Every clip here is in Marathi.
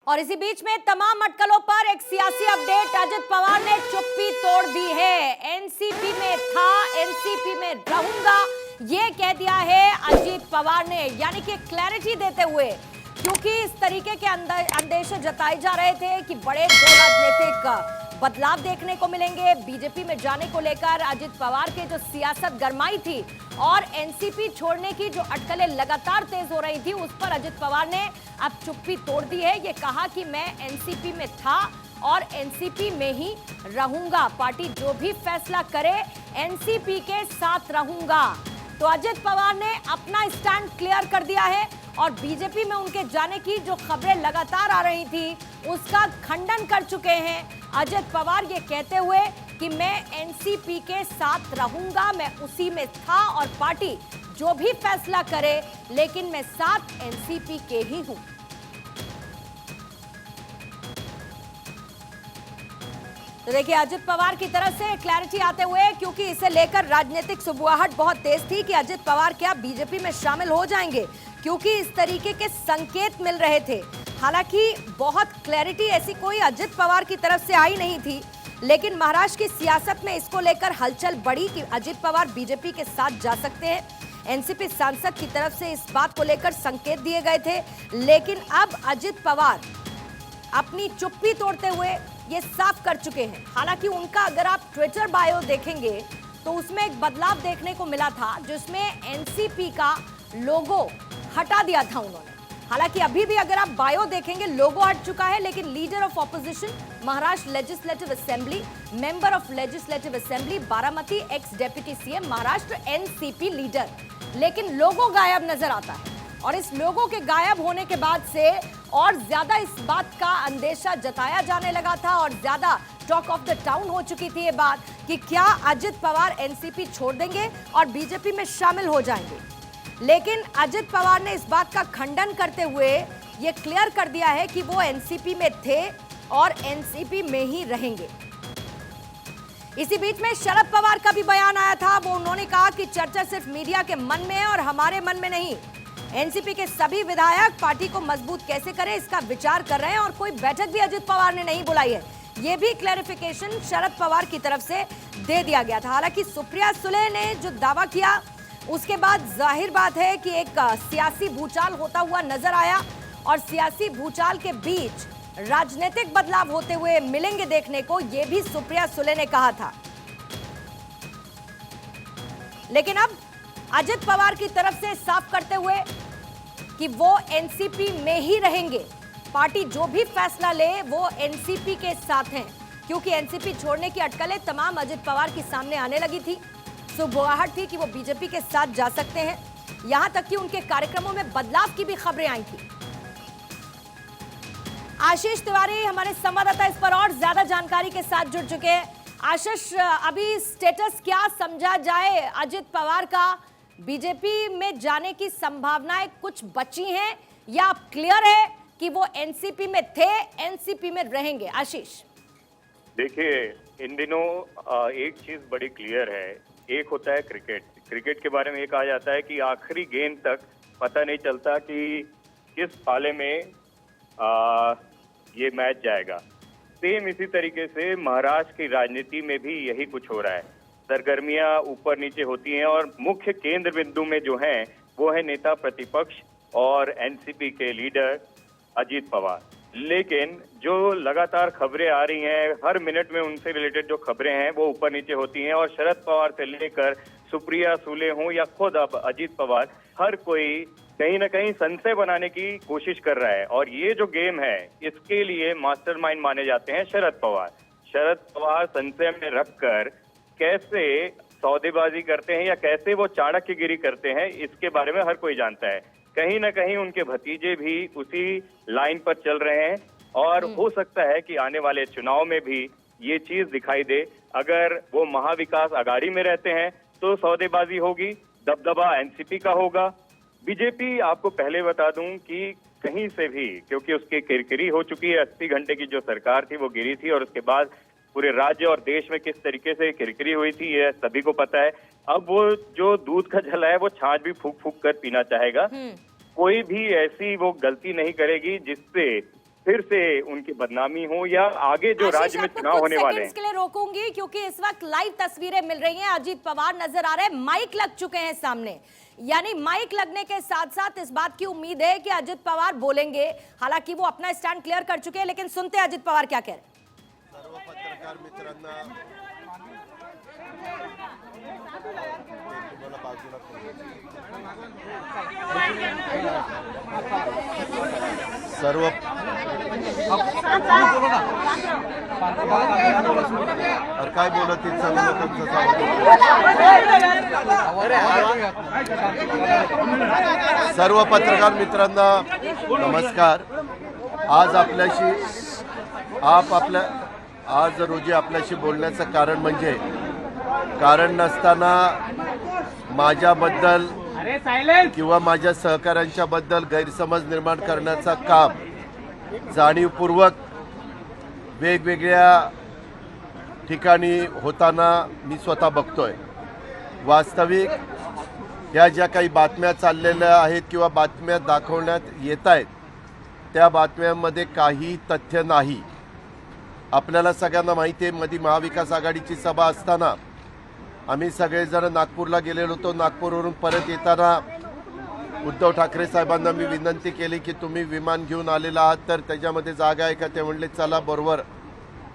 और इसी बीच में तमाम अटकलों पर एक सियासी अपडेट, अजित पवार ने चुप्पी तोड़ दी है। एनसीपी में था, एनसीपी में रहूंगा, ये कह दिया है अजित पवार ने, यानी कि क्लैरिटी देते हुए, क्योंकि इस तरीके के अंदेशे जताए जा रहे थे कि बड़े दो राजनीतिक बदलाव देखने को मिलेंगे। बीजेपी में जाने को लेकर अजित पवार के जो सियासत गरमाई थी और एनसीपी छोड़ने की जो अटकलें लगातार तेज हो रही थी, उस पर अजित पवार ने अब चुप्पी तोड़ दी है। ये कहा कि मैं एनसीपी में था और एनसीपी में ही रहूंगा, पार्टी जो भी फैसला करे एनसीपी के साथ रहूंगा। तो अजित पवार ने अपना स्टैंड क्लियर कर दिया है और बीजेपी में उनके जाने की जो खबरें लगातार आ रही थी उसका खंडन कर चुके हैं अजित पवार, ये कहते हुए कि मैं एनसीपी के साथ रहूंगा, मैं उसी में था और पार्टी जो भी फैसला करे लेकिन मैं साथ एनसीपी के ही हूं। तो देखिए अजित पवार की तरफ से क्लैरिटी आते हुए, क्योंकि इसे लेकर राजनीतिक सुबुआहट बहुत तेज थी कि अजित पवार क्या बीजेपी में शामिल हो जाएंगे, क्योंकि इस तरीके के संकेत मिल रहे थे। हालांकि बहुत क्लैरिटी ऐसी कोई अजित पवार की तरफ से आई नहीं थी, लेकिन महाराष्ट्र की सियासत में इसको लेकर हलचल बढ़ी कि अजित पवार बीजेपी के साथ जा सकते हैं। एनसीपी सांसद की तरफ से इस बात को लेकर संकेत दिए गए थे, लेकिन अब अजित पवार अपनी चुप्पी तोड़ते हुए ये साफ कर चुके हैं। हालांकि उनका अगर आप ट्विटर बायो देखेंगे तो उसमें एक बदलाव देखने को मिला था, जिसमें एनसीपी का लोगो हटा दिया था उन्होंने। हालांकि अभी भी अगर आप बायो देखेंगे लोगो हट चुका है, लेकिन leader of opposition, Maharashtra legislative assembly, member of legislative assembly Baramati, x deputy CM Maharashtra, NCP leader, लेकिन लोगो गायब नजर आता है। और इस लोगों के गायब होने के बाद से और ज्यादा इस बात का अंदेशा जताया जाने लगा था और ज्यादा टॉक ऑफ द टाउन हो चुकी थी ये बात कि क्या अजित पवार एनसीपी छोड़ देंगे और बीजेपी में शामिल हो जाएंगे। लेकिन अजित पवार ने इस बात का खंडन करते हुए ये क्लियर कर दिया है कि वो एनसीपी में थे और एनसीपी में ही रहेंगे। इसी बीच में शरद पवार का भी बयान आया था, वो उन्होंने कहा कि चर्चा सिर्फ मीडिया के मन में है और हमारे मन में नहीं। एनसीपी के सभी विधायक पार्टी को मजबूत कैसे करें इसका विचार कर रहे हैं और कोई बैठक भी अजित पवार ने नहीं बुलाई है। यह भी क्लैरिफिकेशन शरद पवार की तरफ से दे दिया गया था। हालांकि सुप्रिया सुले ने जो दावा किया उसके बाद जाहिर बात है कि एक सियासी भूचाल होता हुआ नजर आया और सियासी भूचाल के बीच राजनीतिक बदलाव होते हुए मिलेंगे देखने को, यह भी सुप्रिया सुले ने कहा था। लेकिन अब अजित पवार की तरफ से साफ करते हुए कि वो एनसीपी में ही रहेंगे, पार्टी जो भी फैसला ले वो एनसीपी के साथ हैं, क्योंकि एनसीपी छोड़ने की अटकलें तमाम अजित पवार के सामने आने लगी थी। सुबुआहट थी कि वो बीजेपी के साथ जा सकते हैं, यहां तक कि उनके कार्यक्रमों में बदलाव की भी खबरें आई थी। आशीष तिवारी हमारे संवाददाता इस पर और ज्यादा जानकारी के साथ जुड़ चुके हैं। आशीष, अभी स्टेटस क्या समझा जाए अजित पवार का? बीजेपी में जाने की संभावनाएं कुछ बची हैं या क्लियर है कि वो एनसीपी में थे, एनसीपी में रहेंगे? आशीष, देखिए इन दिनों एक चीज बड़ी क्लियर है। एक होता है क्रिकेट के बारे में ये कहा जाता है कि आखिरी गेंद तक पता नहीं चलता कि किस पाले में ये मैच जाएगा। सेम इसी तरीके से महाराष्ट्र की राजनीति में भी यही कुछ हो रहा है। सरगर्मियां ऊपर नीचे होती हैं और मुख्य केंद्र बिंदु में जो हैं वो है नेता प्रतिपक्ष और एनसीपी के लीडर अजित पवार। लेकिन जो लगातार खबरें आ रही हैं, हर मिनट में उनसे रिलेटेड जो खबरें हैं वो ऊपर नीचे होती हैं और शरद पवार से लेकर सुप्रिया सुले हों या खुद अब अजित पवार, हर कोई कहीं ना कहीं संशय बनाने की कोशिश कर रहा है। और ये जो गेम है इसके लिए मास्टरमाइंड माने जाते हैं शरद पवार। शरद पवार संशय में रखकर कैसे सौदेबाजी करते हैं या कैसे वो चाणक्यगिरी करते हैं, इसके बारे में हर कोई जानता है। कहीं ना कहीं उनके भतीजे भी उसी लाइन पर चल रहे हैं और हो सकता है कि आने वाले चुनाव में भी ये चीज दिखाई दे। अगर वो महाविकास अघाड़ी में रहते हैं तो सौदेबाजी होगी, दबदबा एनसीपी का होगा। बीजेपी, आपको पहले बता दूं कि कहीं से भी, क्योंकि उसकी किरकिरी हो चुकी है, 80 घंटे की जो सरकार थी वो गिरी थी और उसके बाद पूरे राज्य और देश में किस तरीके से किरकिरी हुई थी ये सभी को पता है। अब वो जो दूध का जला है वो छाछ भी फूक फूक कर पीना चाहेगा। कोई भी ऐसी वो गलती नहीं करेगी जिससे फिर से उनकी बदनामी हो या आगे जो आशीष, राज्य में आपको चुनाव कुछ होने वाले सेकंड्स के लिए रोकूंगी क्योंकि इस वक्त लाइव तस्वीरें मिल रही हैं। अजीत पवार नजर आ रहे हैं, माइक लग चुके हैं सामने, यानी माइक लगने के साथ साथ इस बात की उम्मीद है कि अजीत पवार बोलेंगे। हालांकि वो अपना स्टैंड क्लियर कर चुके हैं, लेकिन सुनते हैं अजीत पवार क्या कह रहे हैं। सर्व पत्रकार मित्रांना तुम्हाला बाजूला सर्व और काय बोलत आहेत सर्व लोकांचं सर्व पत्रकार मित्रांना नमस्कार। आज रोजी आपल्याशी बोलण्याचं कारण म्हणजे कारण नसताना माझ्याबद्दल किंवा माझ्या सहकाऱ्यांच्या बद्दल गैरसमज निर्माण करण्याचा काम जाणीवपूर्वक वेगवेगळ्या ठिकाणी होताना मी स्वतः बघतोय। वास्तविक ह्या ज्या काही बातम्या चाललेल्या आहेत किंवा बातम्या दाखवण्यात येत आहेत त्या बातम्यांमध्ये काही तथ्य नाही। आपल्याला सगळ्यांना माहिती आहे, मध्ये महाविकास आघाडीची सभा असताना आम्ही सगळेजण नागपूरला गेलेलो होतो। नागपूरवरून परत येताना उद्धव ठाकरे साहेबांना मी विनंती केली की तुम्ही विमान घेऊन आलेला आहात तर त्याच्यामध्ये जागा आहे का? ते म्हणले चला बरोबर।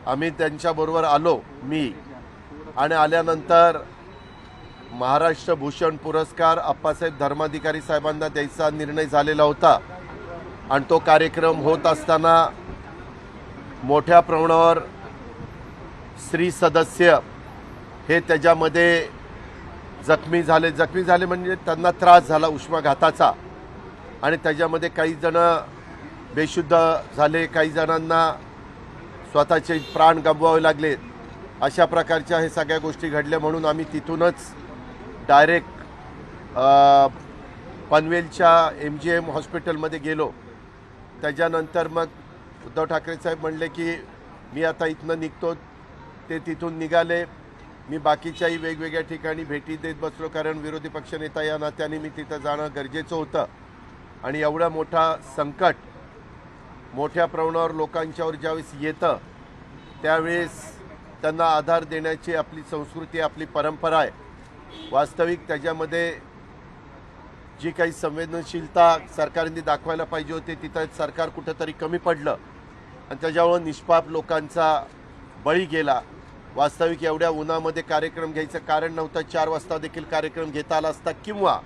आम्ही त्यांच्याबरोबर आलो मी, आणि आल्यानंतर महाराष्ट्र भूषण पुरस्कार अप्पासाहेब धर्माधिकारी साहेबांना द्यायचा निर्णय झालेला होता, आणि तो कार्यक्रम होत असताना मोठ्या प्रमाणावर स्त्री सदस्य हे त्याच्यामध्ये जखमी झाले म्हणजे त्यांना त्रास झाला उष्माघाताचा, आणि त्याच्यामध्ये काही जण बेशुद्ध झाले, काही जणांना स्वतःचे प्राण गमवावे लागले। अशा प्रकारच्या हे सगळ्या गोष्टी घडल्या, म्हणून आम्ही तिथूनच डायरेक्ट पनवेलच्या MGM हॉस्पिटलमध्ये गेलो। त्याच्यानंतर मग उद्धव ठाकरे साहेब म्हणले की मी आता इथनं निघतो। ते तिथून निघाले। मी बाकीच्याही वेगवेगळ्या ठिकाणी भेटी देत बसलो, कारण विरोधी पक्षनेता या नात्याने मी तिथं जाणं गरजेचं होतं। आणि एवढा मोठा संकट मोठ्या प्रमाणावर लोकांच्यावर ज्यावेळेस येतं त्यावेळेस त्यांना आधार देण्याची आपली संस्कृती, आपली परंपरा आहे। वास्तविक त्याच्यामध्ये जी काही संवेदनशीलता सरकारने दाखवायला पाहिजे होती तिथं सरकार कुठंतरी कमी पडलं, आणि त्याच्यामुळे निष्पाप लोकांचा बळी गेला। वास्तविक एवढ्या उन्हामध्ये कार्यक्रम घ्यायचं कारण नव्हतं। 4 वाजता देखील कार्यक्रम घेता आला असता, किंवा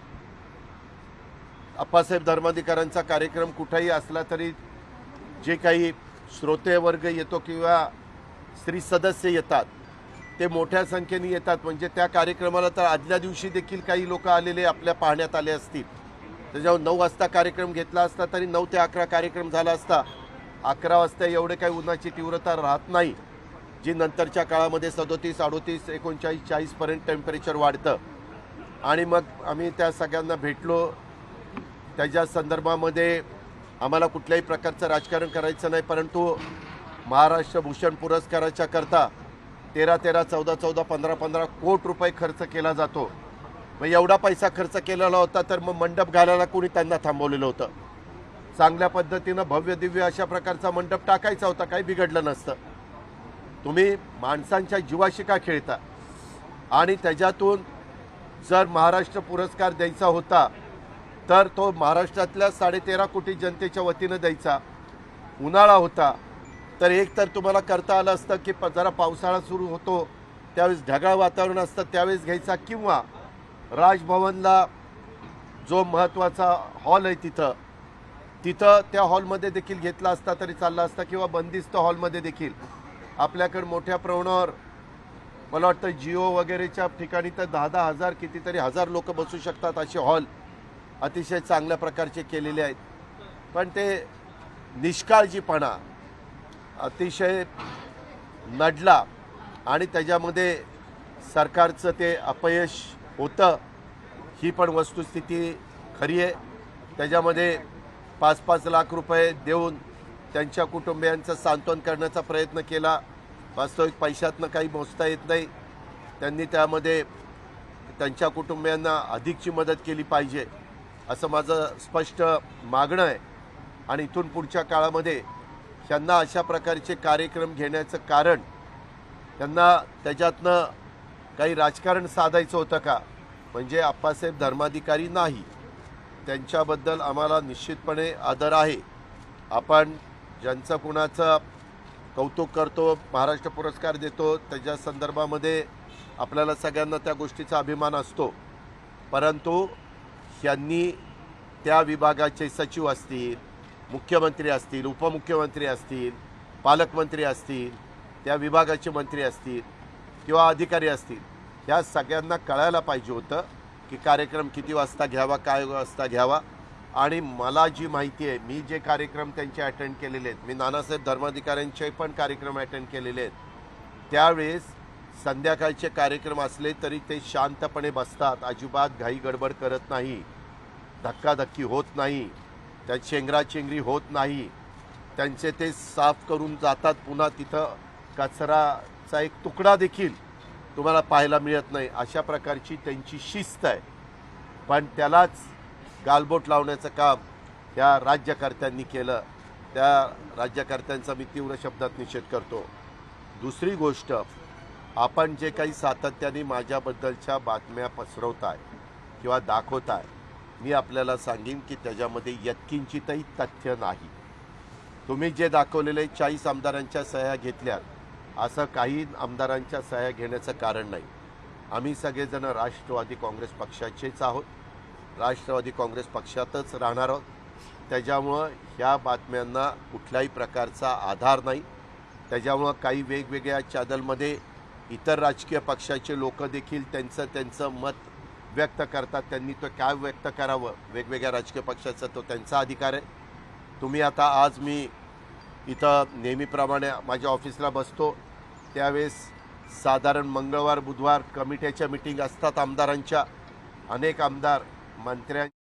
अप्पासाहेब धर्माधिकाऱ्यांचा कार्यक्रम कुठेही असला तरी जे काही श्रोते वर्ग येतो किंवा स्त्री सदस्य येतात ते मोठ्या संख्येने येतात। म्हणजे त्या कार्यक्रमाला तर आदल्या दिवशी देखील काही लोक आलेले आपल्या पाहण्यात आले असतील। त्याच्यावर 9 वाजता कार्यक्रम घेतला असता तरी 9 ते 11 कार्यक्रम झाला असता। 11 वाजता एवढे काही उन्हाची तीव्रता राहत नाही, जी नंतरच्या काळामध्ये 37, 38, 39, 40 पर्यंत टेम्परेचर वाढतं। आणि मग आम्ही त्या सगळ्यांना भेटलो। त्याच्या संदर्भामध्ये आम्हाला कुठल्याही प्रकारचं राजकारण करायचं नाही, परंतु महाराष्ट्र भूषण पुरस्काराच्या करता 13-13, 14-14, 15-15 कोटी रुपये खर्च केला जातो। मग एवढा पैसा खर्च केलेला होता तर मग मंडप घालायला कोणी त्यांना थांबवलेलं होतं? चांगल्या पद्धतीनं भव्य दिव्य अशा प्रकारचा मंडप टाकायचा होता, काही बिघडलं नसतं। तुम्ही माणसांच्या जीवाशी का खेळता? आणि त्याच्यातून जर महाराष्ट्र पुरस्कार द्यायचा होता तर तो महाराष्ट्रातल्या 13.5 कोटी जनतेच्या वतीनं द्यायचा। उन्हाळा होता तर एक तर तुम्हाला करता आलं असतं की जरा पावसाळा सुरू होतो त्यावेळेस ढगाळ वातावरण असतं त्यावेळेस घ्यायचा, किंवा राजभवनला जो महत्त्वाचा हॉल आहे तिथं त्या हॉलमध्ये देखील घेतला असता तरी चालला असता, किंवा बंदिस्त हॉलमध्ये देखील। आपल्याकडे मोठ्या प्रमाणावर मला वाटतं जिओ वगैरेच्या ठिकाणी तर 10-10 हजार कितीतरी हजार लोक बसू शकतात असे हॉल अतिशय चांगल्या प्रकारचे केलेले आहेत। पण ते निष्काळजीपणा अतिशय नडला, आणि त्याच्यामध्ये सरकारचं ते अपयश होतं ही पण वस्तुस्थिती खरी आहे। त्याच्यामध्ये 5-5 लाख रुपये देऊन त्यांच्या कुटुंबियांचं सांत्वन करण्याचा प्रयत्न केला। वास्तविक पैशातनं काही मोजता येत नाही। त्यांनी त्यामध्ये त्यांच्या कुटुंबियांना अधिकची मदत केली पाहिजे असं माझं स्पष्ट मागणं आहे। आणि इथून पुढच्या काळामध्ये त्यांना अशा प्रकारचे कार्यक्रम घेण्याचं कारण त्यांना त्याच्यातनं काही राजकारण साधायचं होतं का? म्हणजे आप्पासाहेब धर्माधिकारी नाही, त्यांच्याबद्दल आम्हाला निश्चितपणे आदर आहे. आपण ज्यांचं कुणाचं कौतुक करतो, महाराष्ट्र पुरस्कार देतो, त्याच्या संदर्भामध्ये आपल्याला सगळ्यांना त्या गोष्टीचा अभिमान असतो. परंतु यांनी त्या विभागाचे सचिव असतील, मुख्यमंत्री असतील, उपमुख्यमंत्री असतील, पालकमंत्री असतील, त्या विभागाचे मंत्री असतील किंवा अधिकारी असतील, ह्या सगळ्यांना कळायला पाहिजे होतं की कार्यक्रम किती वाजता घ्यावा, काय वाजता घ्यावा. आणि मला जी माहिती आहे, मी जे कार्यक्रम त्यांचे अटेंड केलेले आहेत, मी नानासाहेब धर्माधिकाऱ्यांचे पण कार्यक्रम अटेंड केलेले आहेत, त्यावेळेस संध्याकाळचे कार्यक्रम असले तरी ते शांतपणे बसतात, अजिबात घाई गडबड करत नाही, धक्काधक्की होत नाही, त्यात चेंगराचेंगरी होत नाही, त्यांचे ते साफ करून जातात. पुन्हा तिथं कचराचा एक तुकडा देखील तुम्हाला पाहायला मिळत नाही. अशा प्रकारची त्यांची शिस्त आहे. पण त्यालाच गालबोट लावण्याचं काम त्या राज्यकर्त्यांनी केलं. त्या राज्यकर्त्यांचा मी तीव्र शब्दात निषेध करतो. दुसरी गोष्ट, आपण जे काही सातत्याने माझ्याबद्दलच्या बातम्या पसरवताय किंवा दाखवताय, मी आपल्याला सांगेन की त्याच्यामध्ये यत्किंचितही तथ्य नाही. तुम्ही जे दाखवलेले 40 आमदारांच्या सह्या घेतल्यात, असं काही आमदारांच्या सह्या घेण्याचं कारण नाही. आम्ही सगळेजण राष्ट्रवादी काँग्रेस पक्षाचेच आहोत, राष्ट्रवादी काँग्रेस पक्षातच राहणार आहोत. त्याच्यामुळं ह्या बातम्यांना कुठल्याही प्रकारचा आधार नाही. त्याच्यामुळं काही वेगवेगळ्या चॅनलमध्ये इतर राजकीय पक्षाचे लोक देखील त्यांचं मत व्यक्त करतात. त्यांनी तो काय व्यक्त करावं, वेगवेगळ्या राजकीय पक्षाचा तो त्यांचा अधिकार आहे. तुम्ही आता आज मी इथं नेहमीप्रमाणे माझ्या ऑफिसला बसतो, त्यावेळेस साधारण मंगळवार बुधवार कमिट्याच्या मीटिंग असतात आमदारांच्या. अनेक आमदार मंत्र्यां